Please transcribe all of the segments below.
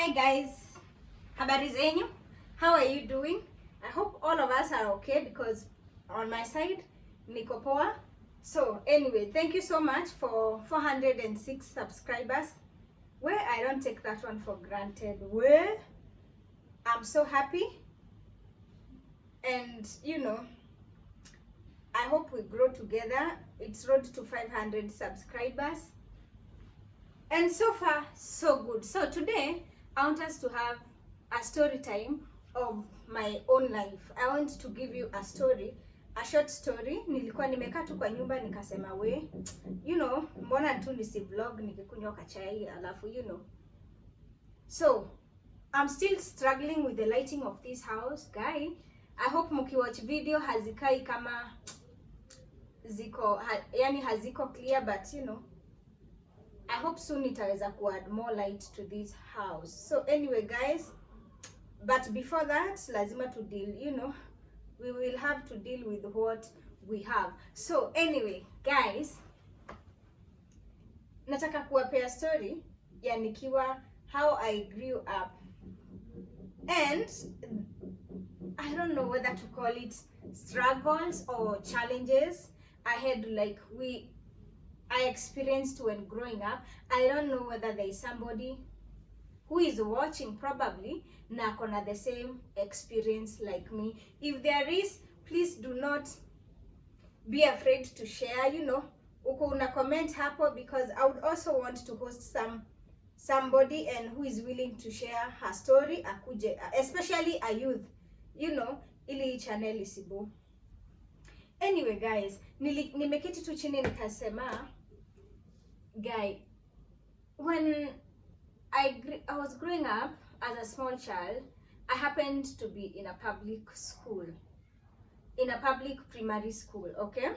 Hi guys, habari zenyu? How are you doing? I hope all of us are okay because on my side niko poa. So anyway, thank you so much for 406 subscribers. Well, I don't take that one for granted. Well, I'm so happy, and I hope we grow together. It's road to 500 subscribers, and so far so good. So today I want us to have a story time of my own life. I want to give you a story, a short story. Nilikuwa nimekaa tu kwa nyumba nikasema mbona tu nisi vlog nikikunywa kachai alafu So I'm still struggling with the lighting of this house, guy. I hope mkiwatch video hazikai kama haziko clear, but I hope soon itaweza ku add more light to this house. So anyway guys, but before that lazima to deal, we will have to deal with what we have. So anyway guys, nataka kuwapea story ya nikiwa how I grew up, and I don't know whether to call it struggles or challenges I had, like I experienced when growing up. I don't know whether there is somebody who is watching probably na kona the same experience like me. If there is, please do not be afraid to share, uko una comment hapo, because I would also want to host somebody and who is willing to share her story akuje, especially a youth, ili channel isibu. Anyway guys, nimeketi tu chini nikasema, guy, when I was growing up as a small child, I happened to be in a public school, in a public primary school, okay?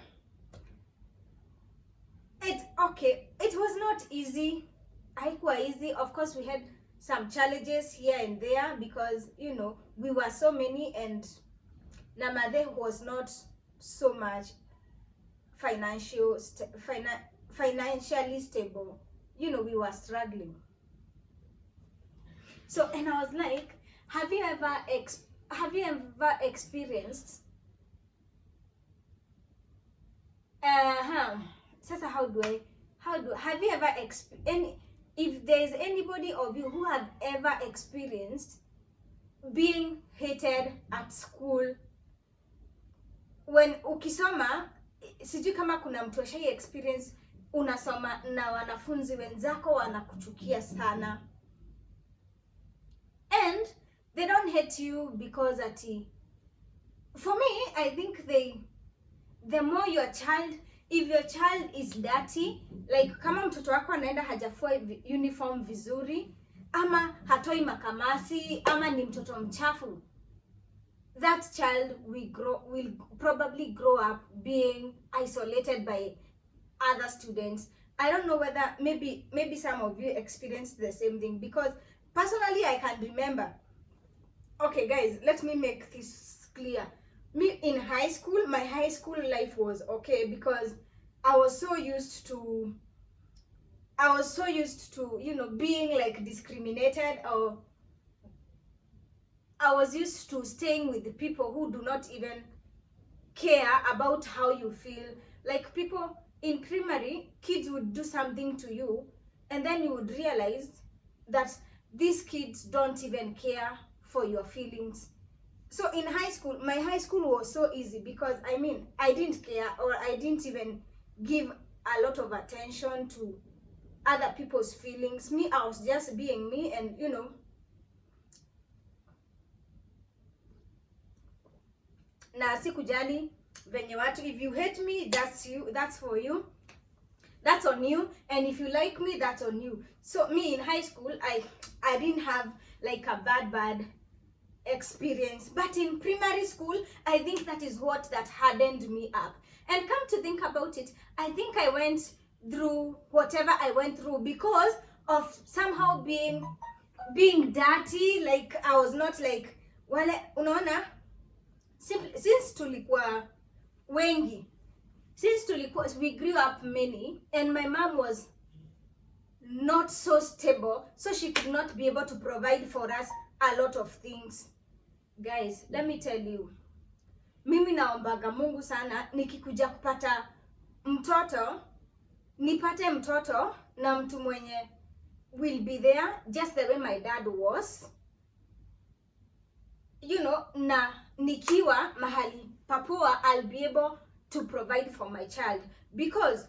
It was not easy. Haikuwa easy. Of course, we had some challenges here and there because, we were so many, and Namade was not so much financially stable. We were struggling. So, and I was like, have you ever experienced have you ever if there is anybody of you who have ever experienced being hated at school when ukisoma? Sijui kama kuna mtu ashai experience unasoma na wanafunzi wenzako wanakuchukia sana, and they don't hate you because for me, I think the more your child, if your child is dirty, like kama mtoto wako anaenda hajafua uniform vizuri, ama hatoi makamasi, ama ni mtoto mchafu, that child will probably grow up being isolated by other students. I don't know whether maybe some of you experienced the same thing, because personally I can remember. Okay guys, let me make this clear. Me in high school, my high school life was okay because I was so used to being like discriminated, or I was used to staying with the people who do not even care about how you feel. Like people in primary, kids would do something to you and then you would realize that these kids don't even care for your feelings. So in high school, my high school was so easy because I didn't care, or I didn't even give a lot of attention to other people's feelings. Me, I was just being me, and na sikujali venye watu. If you hate me, that's you, that's for you, that's on you, and if you like me, that's on you. So me in high school, I didn't have like a bad experience, but in primary school, I think that is that hardened me up. And come to think about it, I think I went through whatever I went through because of somehow being dirty. Like I was not like wale, unaona, since tulikuwa wengi, we grew up many, and my mom was not so stable, so she could not be able to provide for us a lot of things. Guys, let me tell you, mimi naombaga Mungu sana nikikuja kupata mtoto, nipate mtoto na mtu mwenye will be there just the way my dad was, you know, na nikiwa mahali papoa, I'll be able to provide for my child. Because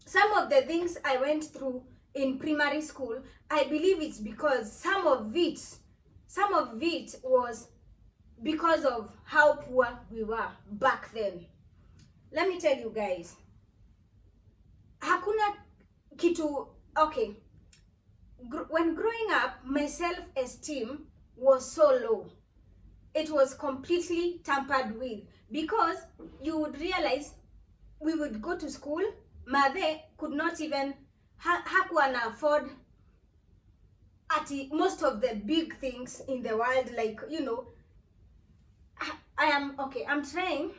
some of the things I went through in primary school, I believe it's because some of it was because of how poor we were back then. Let me tell you guys, hakuna kitu, okay, when growing up, my self-esteem was so low. It was completely tampered with, because you would realize we would go to school, mother could not even hakuwa na afford at most of the big things in the world, like, you know, I'm trying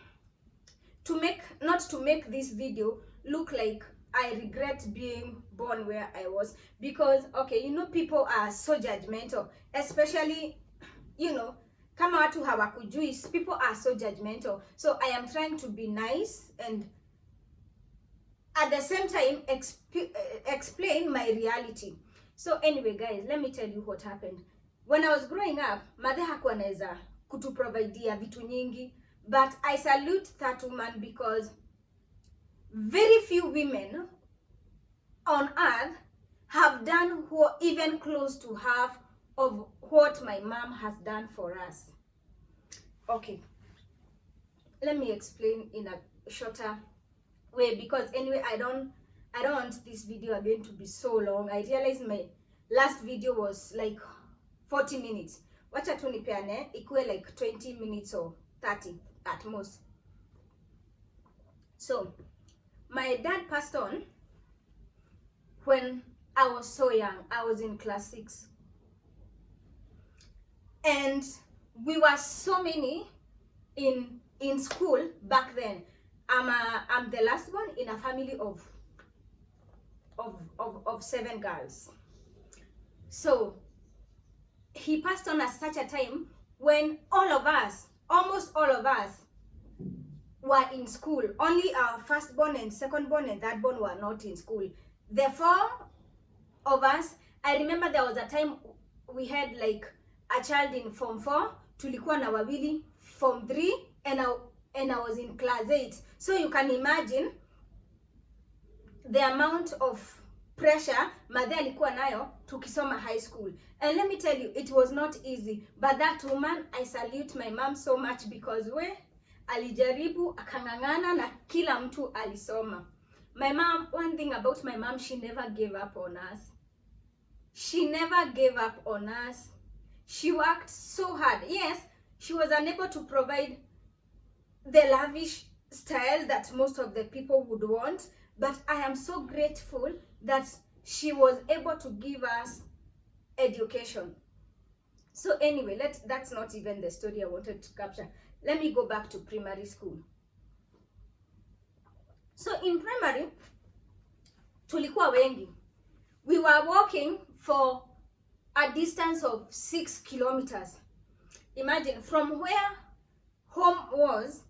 to not to make this video look like I regret being born where I was, because, okay, you know, people are so judgmental, especially, you know, kama watu hawakujui, people are so judgmental. So I am trying to be nice and at the same time explain my reality. So anyway, guys, let me tell you what happened. When I was growing up, mother hakuwa anaweza kutuprovidea vitu nyingi, but I salute that woman, because very few women on earth have done even close to half of what my mom has done for us. Okay, let me explain in a shorter way, because anyway, I don't want this video again to be so long. I realized my last video was like 40 minutes. Wacha tu nipeane ikuwe like 20 minutes or 30 at most. So my dad passed on when I was so young. I was in class 6. And we were so many in school back then. I'm the last one in a family of 7 girls. So he passed on at such a time when almost all of us were in school. Only our firstborn and secondborn and thirdborn were not in school. The 4 of us, I remember there was a time we had like a child in form 4, tulikuwa na wawili form 3, and I was in class 8. So you can imagine the amount of pressure mother alikuwa nayo tukisoma high school. And let me tell you, it was not easy. But that woman, I salute my mom so much, because alijaribu, akangangana, na kila mtu alisoma. My mom, one thing about my mom, she never gave up on us. She never gave up on us. She worked so hard. Yes, she was unable to provide the lavish style that most of the people would want, but I am so grateful that she was able to give us education. So anyway, that's not even the story I wanted to capture. Let me go back to primary school. So in primary, tulikuwa wengi. We were walking for a distance of 6 kilometers. Imagine, from where home was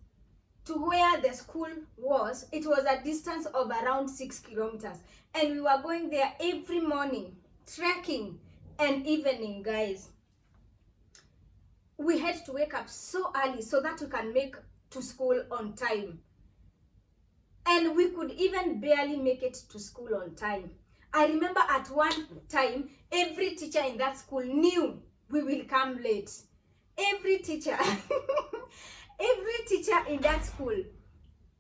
to where the school was, it was a distance of around 6 kilometers. And we were going there every morning, trekking, and evening, guys. We had to wake up so early so that we can make to school on time. And we could even barely make it to school on time. I remember at one time, every teacher in that school knew we will come late. Every teacher, every teacher in that school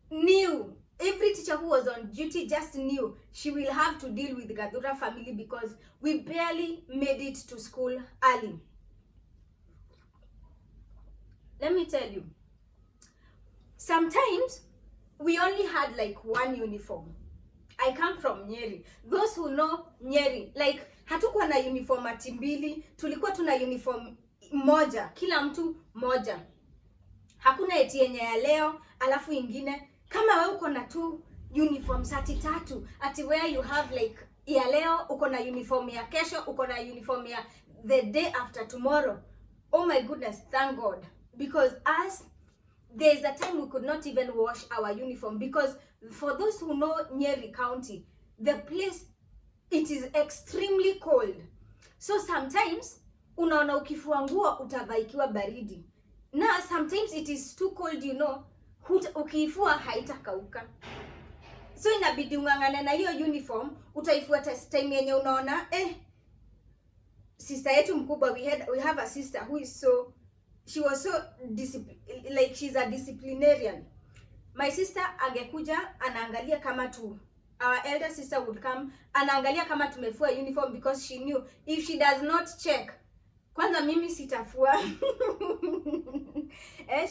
knew, every teacher who was on duty just knew she will have to deal with the Gadura family, because we barely made it to school early. Let me tell you, sometimes we only had like one uniform. I come from Nyeri. Those who know Nyeri, like hatukuwa na uniform ati mbili, tulikuwa tuna uniform moja, kila mtu moja. Hakuna eti yenye ya leo alafu ingine. Kama wewe uko na tu uniform sati tatu, ati where you have like ya leo uko na uniform ya kesho, uko na uniform ya the day after tomorrow. Oh my goodness, thank God, because us, there's a time we could not even wash our uniform, because for those who know Nyeri County, the place, it is extremely cold. So sometimes unaona ukifua nguo utavaikiwa baridi, na sometimes it is too cold, you know, ukiifua haitakauka. So inabidi ungangane na hiyo uniform, utaifua time yenye unaona sister yetu mkubwa, we have a sister who is so, she was so like she's a disciplinarian. My sister angekuja anaangalia kama tu, our elder sister would come anaangalia kama tumefua uniform, because she knew if she does not check, kwanza mimi sitafua.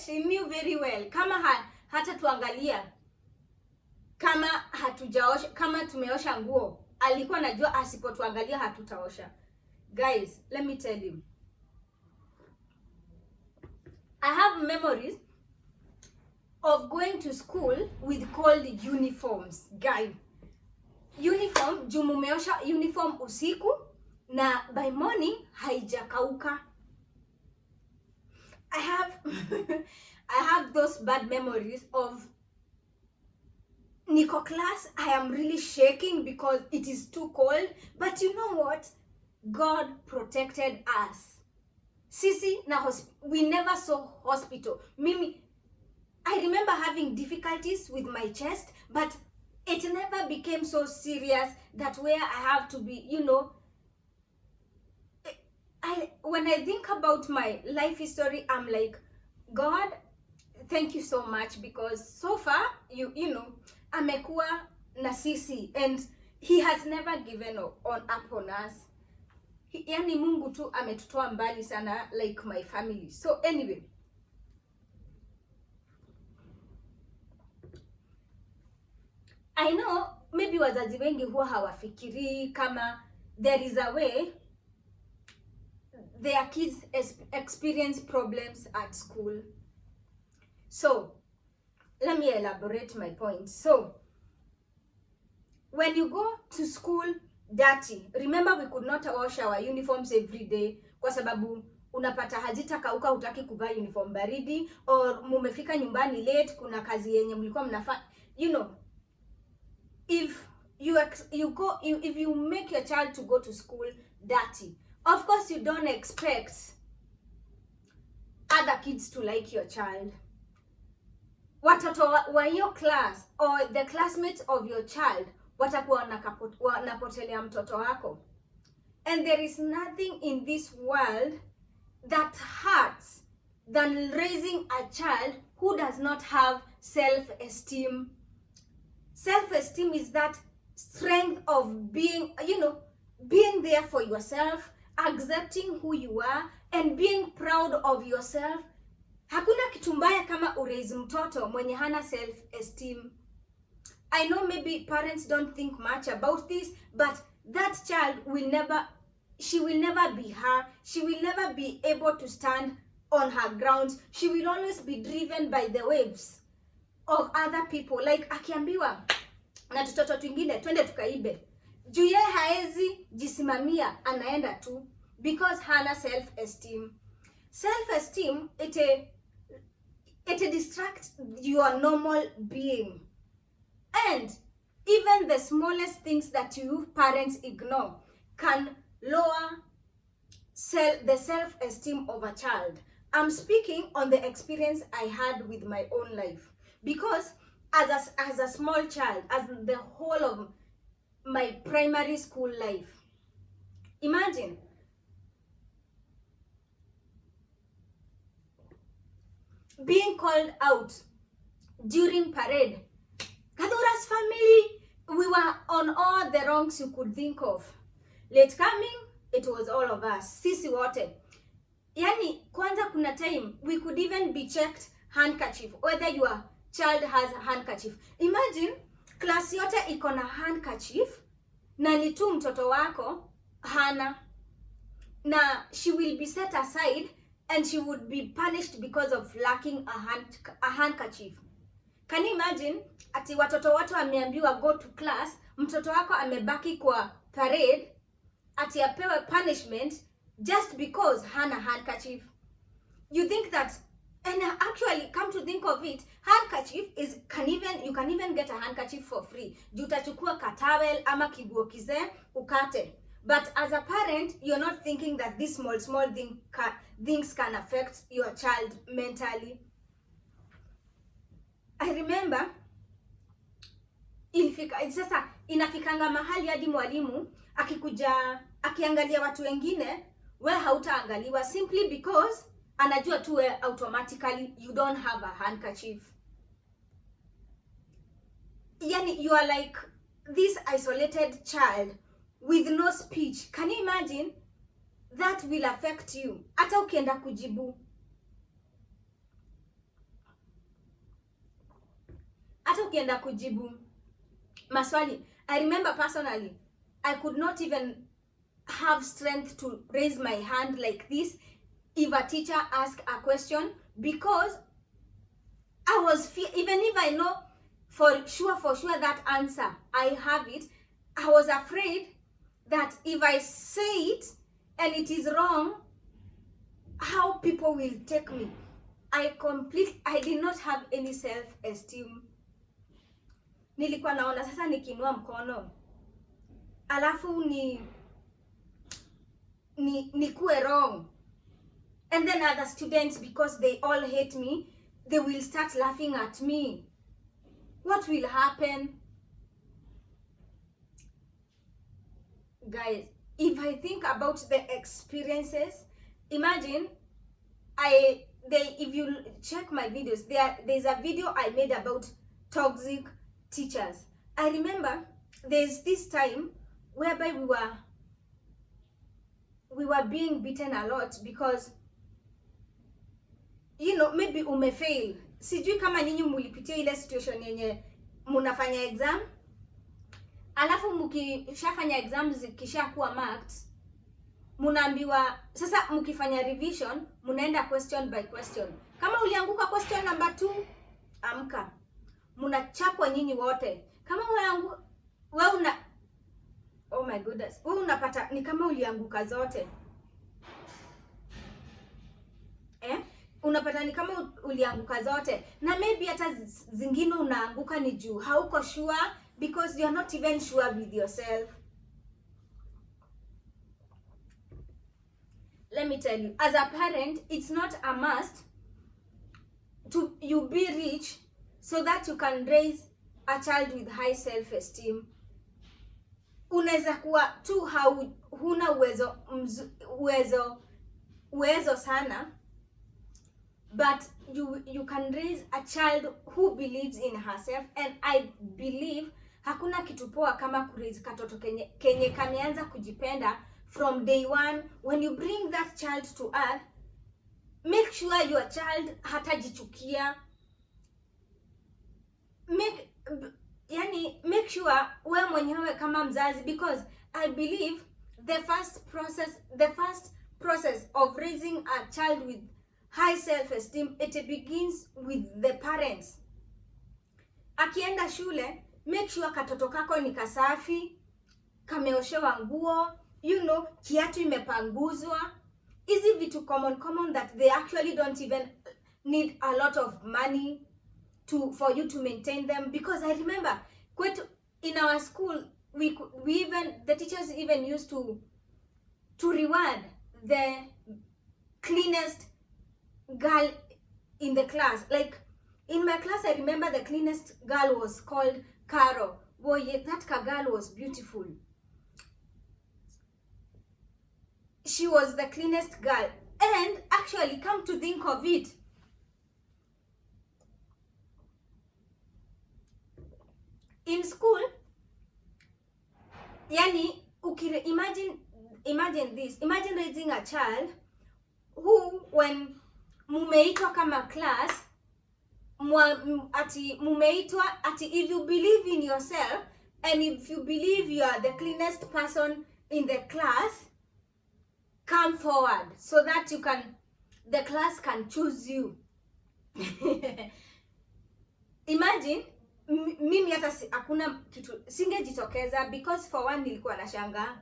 She knew very well kama hata tuangalia kama hatujaosha, kama tumeosha nguo, alikuwa anajua asipotuangalia hatutaosha. Guys, let me tell you, I have memories of going to school with cold uniforms. Guys, uniform, jumumeosha uniform usiku na by morning haijakauka. I have those bad memories of Nico class. I am really shaking because it is too cold. But you know what? God protected us. Sisi na we never saw hospital. Mimi, I remember having difficulties with my chest, but it never became so serious that where I have to be, you know. When I think about my life history, I'm like, God, thank you so much, because so far, you know, amekuwa na sisi, and he has never given up on us. Yani Mungu tu ametutoa mbali sana, like my family. So anyway, I know maybe wazazi wengi huwa hawafikiri kama there is a way their kids experience problems at school. So let me elaborate my point. So when you go to school dirty, remember we could not wash our uniforms every day kwa sababu unapata hazitakauka, hutaki kuvaa uniform baridi, or mumefika nyumbani late, kuna kazi yenye mlikuwa mnafanya, you know. If you make your child to go to school dirty, of course you don't expect other kids to like your child. Watoto wa hiyo class or the classmates of your child watakuwa wanapotelea mtoto wako. And there is nothing in this world that hurts than raising a child who does not have self-esteem. Self-esteem is that strength of being, you know, being there for yourself, accepting who you are, and being proud of yourself. Hakuna kitu mbaya kama uraise mtoto mwenye hana self-esteem. I know maybe parents don't think much about this, but that child she will never be her. She will never be able to stand on her grounds. She will always be driven by the waves of other people. Like akiambiwa na tutoto twingine twende tukaibe, juu yeye haezi jisimamia, anaenda tu because hana self-esteem. Self-esteem, it distracts your normal being. And even the smallest things that you parents ignore can lower the self-esteem of a child. I'm speaking on the experience I had with my own life, because as a small child, as the whole of my primary school life, imagine being called out during parade. Kadura's family, we were on all the wrongs you could think of. Late coming, it was all of us. Sisi wote. Yani, kwanza kuna time, we could even be checked handkerchief, whether your child has a handkerchief. Imagine, class yote iko na handkerchief, na ni tu mtoto wako hana. Na she will be set aside, and she would be punished because of lacking a handkerchief. Can you imagine ati watoto watu ameambiwa go to class, mtoto wako amebaki kwa parade ati apewe punishment just because hana handkerchief? You think that, and actually come to think of it, handkerchief is you can even get a handkerchief for free. Utachukua katawel ama kiguo kizee ukate. But as a parent, you're not thinking that these small things can affect your child mentally. I remember sasa inafikanga mahali hadi mwalimu akikuja akiangalia watu wengine, we hautaangaliwa simply because anajua tu automatically you don't have a handkerchief. Yani you are like this isolated child with no speech. Can you imagine? That will affect you. Hata ukienda kujibu, maswali. I remember personally, I could not even have strength to raise my hand like this if a teacher asked a question, because I was even if I know for sure that answer, I have it, I was afraid that if I say it and it is wrong, how people will take me. I did not have any self-esteem. Nilikuwa naona sasa nikiinua mkono alafu nikuwe wrong, and then other students, because they all hate me, they will start laughing at me. What will happen? Guys, if I think about the experiences, imagine if you check my videos, there's a video I made about toxic teachers. I remember there's this time whereby we were being beaten a lot because, you know, maybe umefail. Sijui kama nyinyi mulipitia ile situation yenye munafanya exam, alafu mkishafanya exam zikisha kuwa marked, munaambiwa sasa mkifanya revision munaenda question by question. Kama ulianguka question number 2, amka, munachapwa nyinyi wote. Kama oh my goodness, wewe unapata ni kama ulianguka zote. Unapata ni kama ulianguka zote, na maybe hata zingine unaanguka ni juu hauko sure, because you are not even sure with yourself. Let me tell you, as a parent, it's not a must to you be rich so that you can raise a child with high self-esteem. Unaweza kuwa tu huna uwezo sana, but you can raise a child who believes in herself. And I believe hakuna kitu poa kama kuraise katoto kenye kameanza kujipenda from day one. When you bring that child to earth, make sure your child hatajichukia. Make sure wewe mwenyewe kama mzazi, because I believe the first process of raising a child with high self-esteem, it begins with the parents. Akienda shule, make sure katoto kako ni kasafi, kameoshewa nguo, you know, kiatu imepanguzwa. Easy vitu common that they actually don't even need a lot of money for you to maintain them. Because I remember in our school, the teachers even used to reward the cleanest girl in the class. Like in my class, I remember the cleanest girl was called Caro. Boy, that girl was beautiful. She was the cleanest girl. And actually, come to think of it, in school, yani, imagine this. Imagine raising a child who, when mumeitwa kama class, mumeitwa ati, if you believe in yourself and if you believe you are the cleanest person in the class, come forward so that the class can choose you. imagine mimi hata hakuna kitu singejitokeza, because for one nilikuwa nashangaa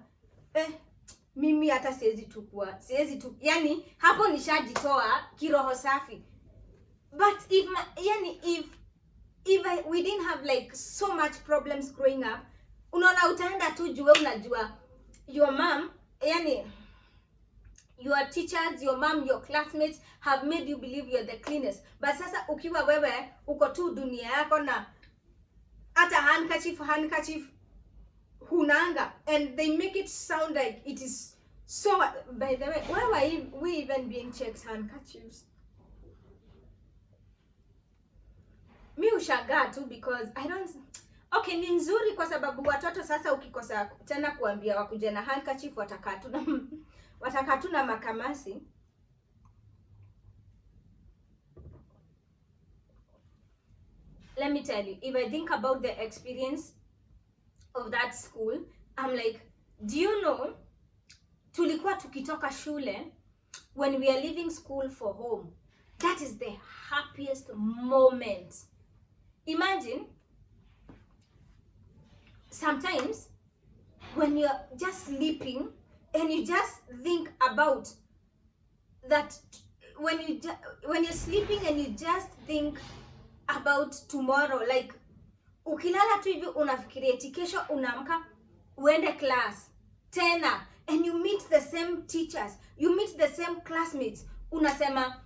mimi hata siwezi tu, yani hapo nishajitoa kiroho safi. But if we didn't have like so much problems growing up, unaona utaenda tu juu unajua your mom, yani your teachers, your mom, your classmates have made you believe you're the cleanest. But sasa ukiwa wewe uko tu dunia yako na hata handkerchief hunanga, and they make it sound like it is so. By the way, why were we even being checked handkerchiefs? Mi ushangaa tu because I don't. Okay, ni nzuri kwa sababu watoto sasa ukikosa tena kuambia wakuja na handkerchief watakaa tu na makamasi. Let me tell you, if I think about the experience of that school, I'm like, do you know, tulikuwa tukitoka shule, when we are leaving school for home, that is the happiest moment. Imagine, sometimes when you're just sleeping and you just think about that, when you're sleeping and you just think about tomorrow, like ukilala tu hivi unafikiria kesho unaamka uende class tena, and you meet the same teachers, you meet the same classmates, unasema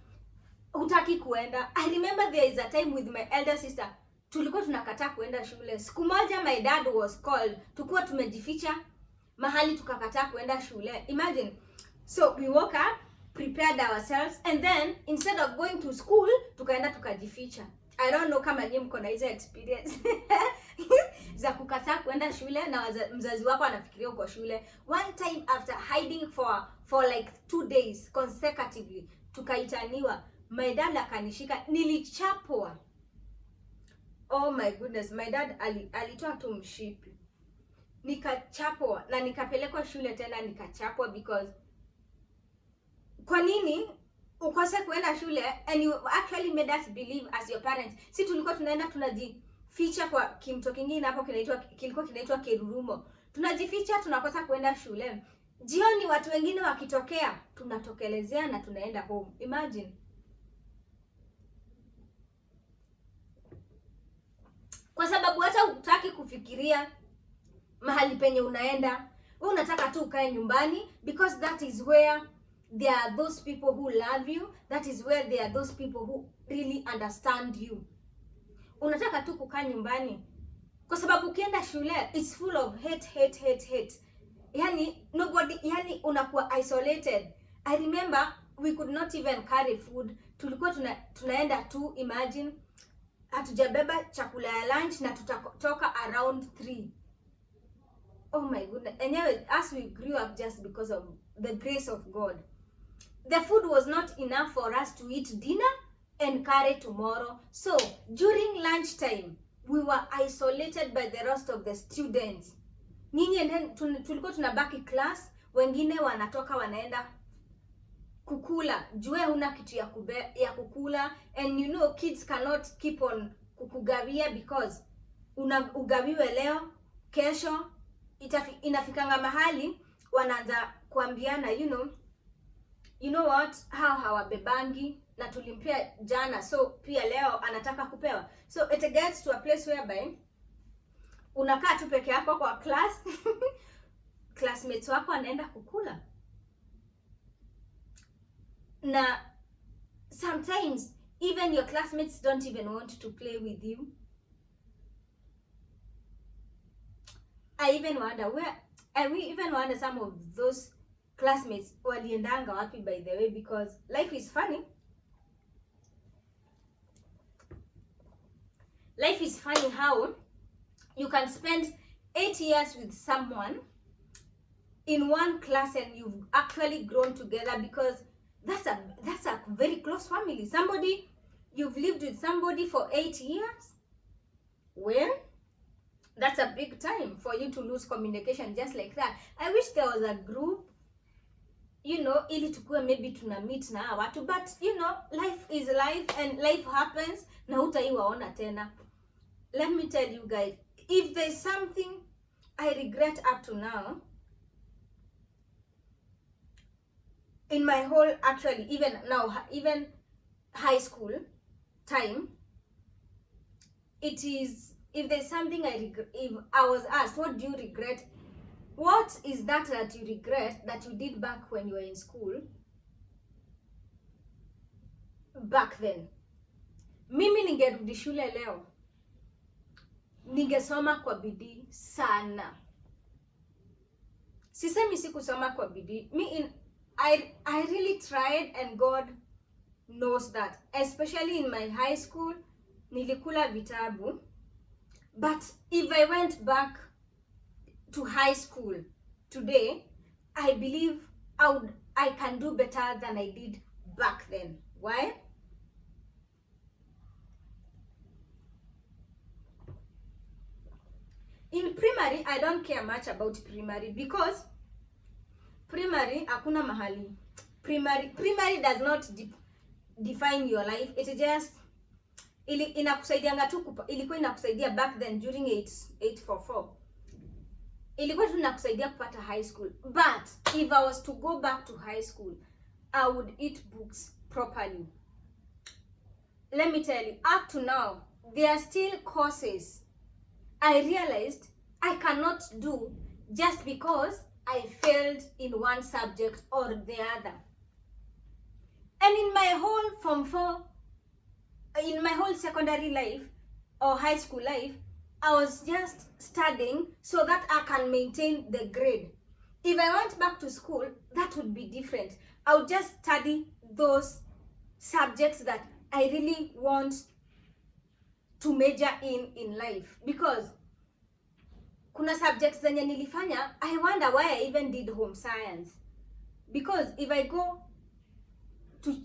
hutaki kuenda. I remember there is a time with my elder sister, tulikuwa tunakataa kuenda shule. Siku moja my dad was called, tukuwa tumejificha mahali tukakataa kuenda shule. Imagine. So we woke up, prepared ourselves, and then instead of going to school tukaenda tukajificha. I don't know kama nyinyi mko na hizo experience za kukataa kuenda shule na mzazi wako anafikiria uko shule. One time after hiding for like 2 days consecutively, tukaitaniwa, my dad akanishika, nilichapwa. Oh my goodness, my dad alitoa tu mshipi, nikachapwa na nikapelekwa shule tena nikachapwa, because kwa nini ukose kuenda shule and you actually made us believe as your parents. Si tulikuwa tunaenda tunajificha kwa kimto kingine hapo kilikuwa kinaitwa Kerurumo. Tunajificha, tunakosa kuenda shule. Jioni watu wengine wakitokea, tunatokelezea na tunaenda home. Imagine. Kwa sababu hata hutaki kufikiria mahali penye unaenda. Wewe unataka tu ukae nyumbani, because that is where there are those people who love you. That is where there are those people who really understand you. Unataka tu kukaa nyumbani. Kwa sababu ukienda shule, it's full of hate. Yani nobody, yani unakuwa isolated. I remember we could not even carry food. Tulikuwa tunaenda tu, imagine, hatujabeba chakula ya lunch na tutatoka around 3. Oh my goodness. Anyway, as we grew up, just because of the grace of God, the food was not enough for us to eat dinner and carry tomorrow. So during lunchtime, we were isolated by the rest of the students. Nyinyi and then tulikuwa tunabaki class, wengine wanatoka wanaenda kukula. Jue una kitu ya kukula, and you know kids cannot keep on kukugawia, because ugawiwe leo, kesho inafikanga mahali wanaanza kuambiana, you know what, hawabebangi na tulimpia jana, so pia leo anataka kupewa. So it gets to a place whereby unakaa tu peke yako kwa class classmates wako anaenda kukula. Na sometimes even your classmates don't even want to play with you. I even wonder some of those classmates waliendanga wapi, by the way, because life is funny. Life is funny how you can spend 8 years with someone in one class and you've actually grown together, because that's a very close family. Somebody, you've lived with somebody for 8 years. Well, that's a big time for you to lose communication just like that. I wish there was a group, ili tukue maybe tuna meet na watu, but life is life and life happens, na hutaiwaona tena. let me tell you guys, if there's something I regret up to now, in my whole, actually, even now, even high school time, it is, if there's something I regret, if I was asked, what do you regret? What is that you regret that you did back when you were in school? Back then, mimi ningerudi shule leo, ningesoma kwa bidii sana. Sisemi sikusoma kwa bidii. I really tried, and God knows that. Especially in my high school, nilikula vitabu. But if I went back to high school today, I believe I can do better than I did back then. Why? In primary, I don't care much about primary, because primary hakuna mahali. Primary does not define your life. It just inakusaidianga tu, ilikuwa inakusaidia back then during 844. Ilikuwa tu inakusaidia kupata high school. But if I was to go back to high school, I would eat books properly. Let me tell you, up to now, there are still courses I realized I cannot do just because I failed in one subject or the other. And in my whole Form 4, in my whole secondary life or high school life, I was just studying so that I can maintain the grade. If I went back to school, that would be different. I would just study those subjects that I really want to major in life, because kuna subjects zenye nilifanya, I wonder why I even did home science. Because if I go to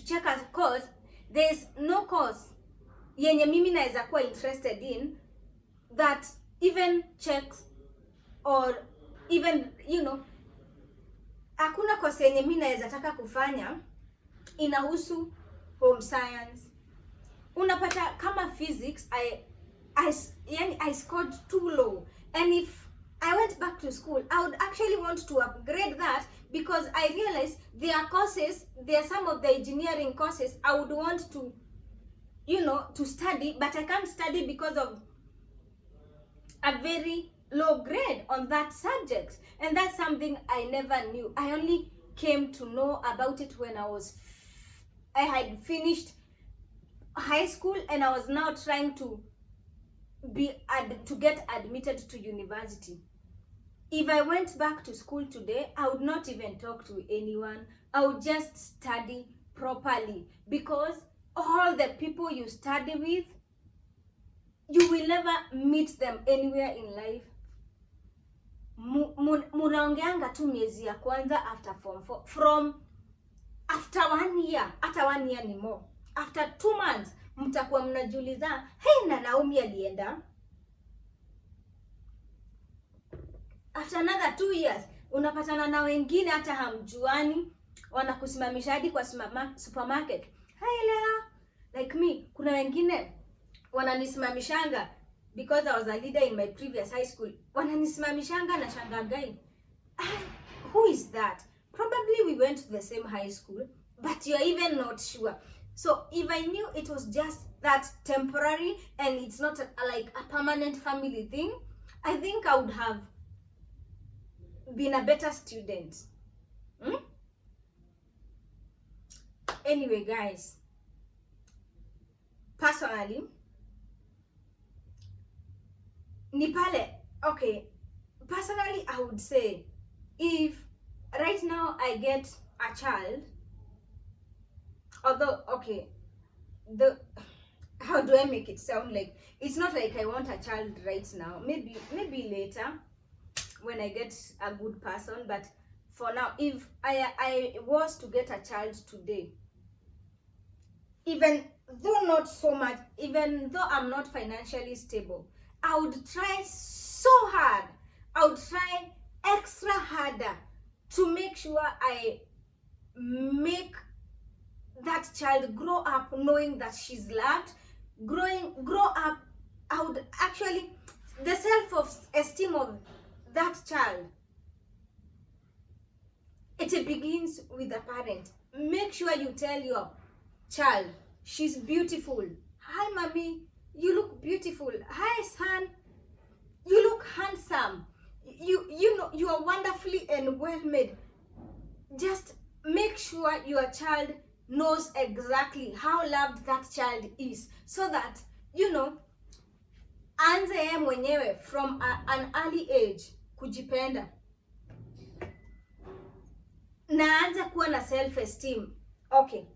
check a course, there's no course yenye mimi naweza kuwa interested in that even checks, or even, you know, hakuna course yenye mimi naweza taka kufanya inahusu home science. Unapata kama physics, I scored too low, and if I went back to school, I would actually want to upgrade that, because I realized there are some of the engineering courses I would want to, you know, to study, but I can't study because of a very low grade on that subject. And that's something I never knew. I only came to know about it when I had finished high school, and I was now trying to get admitted to university. If I went back to school today, I would not even talk to anyone. I would just study properly, because all the people you study with, you will never meet them anywhere in life. Munaongeanga tu miezi ya kwanza after Form 4. From after 1 year, hata 1 year ni more. After 2 months, mtakuwa mnajiuliza, hey, na Naomi alienda. After another 2 years, unapatana na wengine hata hamjuani, wanakusimamisha hadi kwa supermarket. Hey Lea, like me, kuna wengine wananisimamishanga because I was a leader in my previous high school. Wananisimamishanga na shangagai. Who is that? Probably we went to the same high school, but you're even not sure. So if I knew it was just that temporary and it's not like a permanent family thing, I think I would have been a better student. Anyway, guys, personally, personally I would say, if right now I get a child, although, how do I make it sound like, it's not like I want a child right now, maybe later when I get a good person, but for now, if I was to get a child today, even though I'm not financially stable, I would try so hard, I would try extra harder to make sure I make that child grow up knowing that she's loved, grow up I would actually, the self-esteem of that child, it begins with the parent. Make sure you tell your child, she's beautiful. Hi, mommy, you look beautiful. Hi, son, you look handsome. You know, you are wonderfully and well made. Just make sure your child knows exactly how loved that child is, so that, you know, anze yeye mwenyewe from an early age kujipenda na anze kuwa na self esteem. Okay,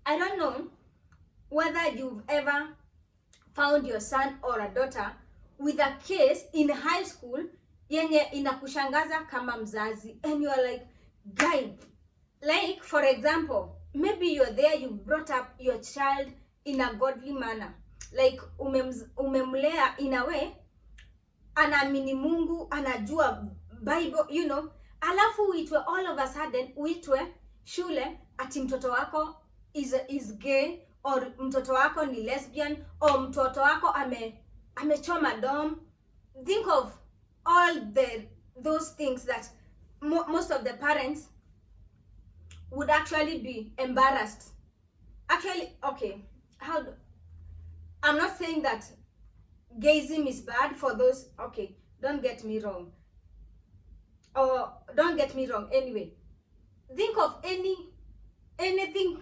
I don't know whether you've ever found your son or a daughter with a case in high school yenye inakushangaza kama mzazi, and you are like, guy, like for example, maybe you're there, you brought up your child in a godly manner, like umemlea in a way anaamini Mungu, anajua Bible, you know, alafu uitwe all of a sudden, uitwe shule ati mtoto wako is gay, or mtoto wako ni lesbian, or mtoto wako amechoma dom. Think of all those things that most of the parents would actually be embarrassed. Actually, okay, I'm not saying that gayism is bad for those, okay, don't get me wrong. Anyway, think of anything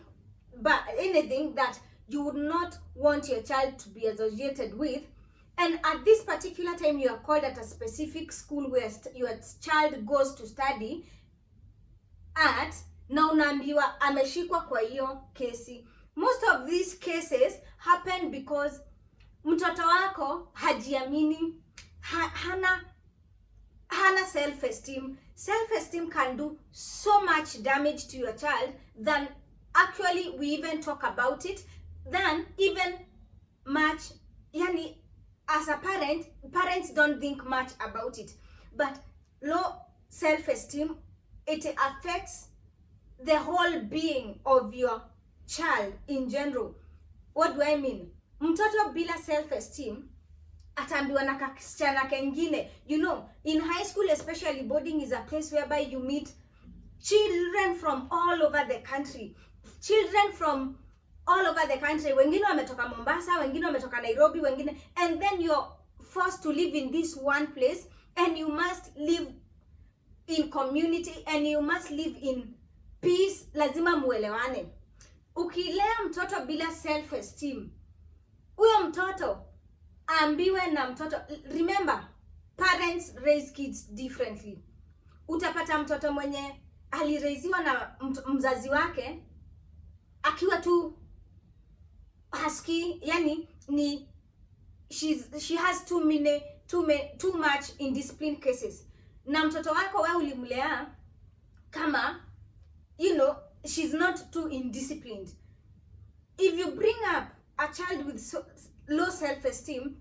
that you would not want your child to be associated with, and at this particular time you are called at a specific school where your child goes to study at, na unaambiwa ameshikwa kwa hiyo kesi. Most of these cases happen because mtoto wako hajiamini, hana self-esteem. Self-esteem can do so much damage to your child than actually we even talk about it, than even much, yani as a parents don't think much about it. But low self-esteem, it affects the whole being of your child in general. What do I mean? Mtoto bila self-esteem ataambiwa na kasichana kengine. You know, in high school especially, boarding is a place whereby you meet children from all over the country. Wengine wametoka Mombasa, wengine wametoka Nairobi, wengine, and then you're forced to live in this one place, and you must live in community, and you must live in peace. Lazima muelewane. Ukilea mtoto bila self-esteem, huyo mtoto ambiwe na mtoto. Remember, parents raise kids differently. Utapata mtoto mwenye alireiziwa na mzazi wake akiwa tu husky, yani ni she has too much indiscipline cases, na mtoto wako wewe ulimlea kama, you know, she's not too indisciplined. If you bring up a child with low self-esteem,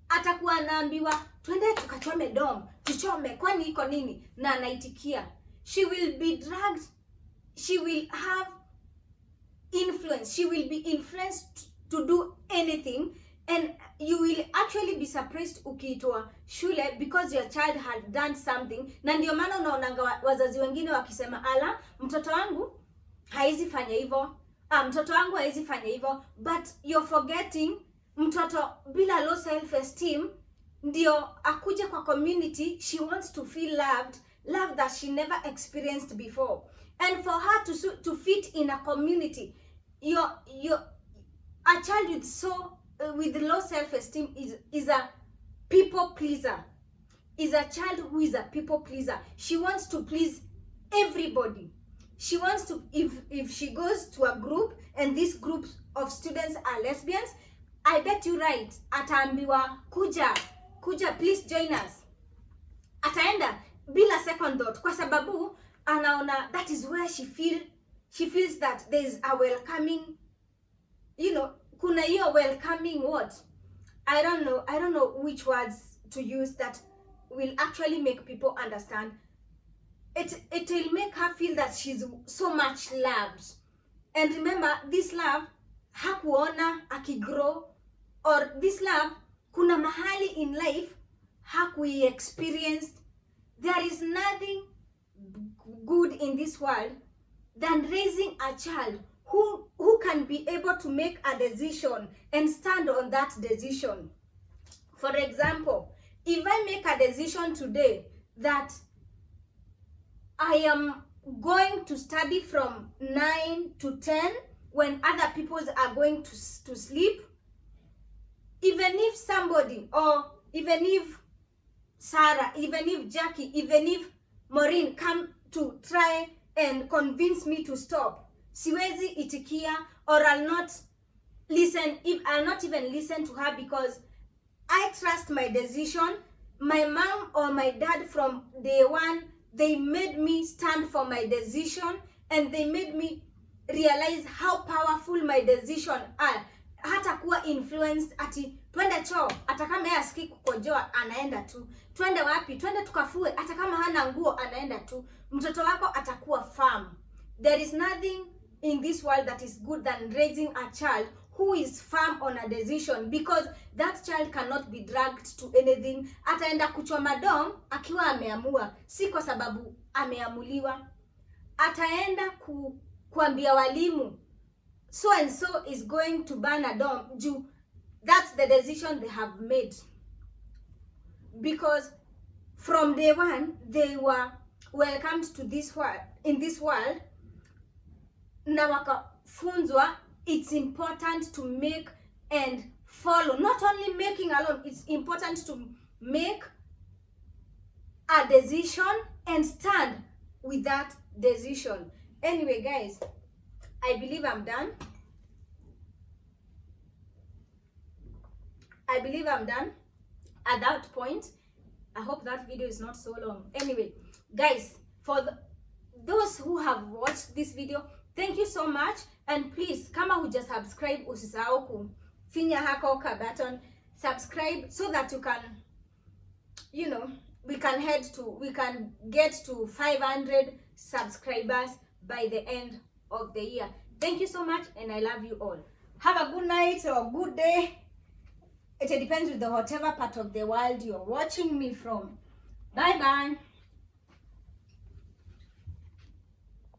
atakuwa anaambiwa twende tukachome dom, tuchome kwani iko nini, na anaitikia. She will be dragged, she will have influence, she will be influenced to do anything, and you will actually be surprised ukiitwa shule because your child had done something. Na ndio maana unaonanga wazazi wengine wakisema, ala, mtoto wangu haizi fanya hivyo, mtoto wangu haizi fanya hivyo. But you're forgetting, mtoto bila low self-esteem ndio akuje kwa community, she wants to feel love that she never experienced before. And for her to fit in a community, a child with low self-esteem is a people pleaser. Is a child who is a people pleaser. She wants to please everybody. She wants to, if she goes to a group and this group of students are lesbians, I bet you right, ataambiwa kuja please join us. Ataenda bila second thought, kwa sababu anaona that is where she feels that there is a welcoming, you know, kuna hiyo welcoming what? I don't know which words to use that will actually make people understand. It will make her feel that she's so much loved. And remember, this love hakuona akigrow, or this love kuna mahali in life hakui experienced. There is nothing good in this world than raising a child who can be able to make a decision and stand on that decision. For example, if I make a decision today that I am going to study from 9 to 10 when other people are going to sleep, even if somebody, or even if Sarah, even if Jackie, even if Maureen come to try and convince me to stop, siwezi itikia, or I'll not listen. If I'll not even listen to her, because I trust my decision. My mom or my dad from day one, they made me stand for my decision, and they made me realize how powerful my decision are. Hata kuwa influenced ati twende choo, hata kama yeye asikii kukojoa anaenda tu. Twende wapi? Twende tukafue, hata kama hana nguo anaenda tu. Mtoto wako atakuwa firm. There is nothing in this world that is good than raising a child who is firm on a decision, because that child cannot be dragged to anything. Ataenda kuchoma dom akiwa ameamua, si kwa sababu ameamuliwa. Ataenda kuambia walimu so and so is going to burn a dom. That's the decision they have made, because from day one they were welcomed to this world, in this world, na wakafunzwa it's important to make and follow. Not only making alone, it's important to make a decision and stand with that decision. Anyway, guys, I believe I'm done. I believe I'm done at that point. I hope that video is not so long. Anyway, guys, for those who have watched this video, thank you so much. And please, kama huja subscribe, usisahau kufinya hako ka button subscribe, so that you can, you know, we can get to 500 subscribers by the end of the year. Thank you so much, and I love you all. Have a good night or good day. It depends with the whatever part of the world you're watching me from. Bye bye.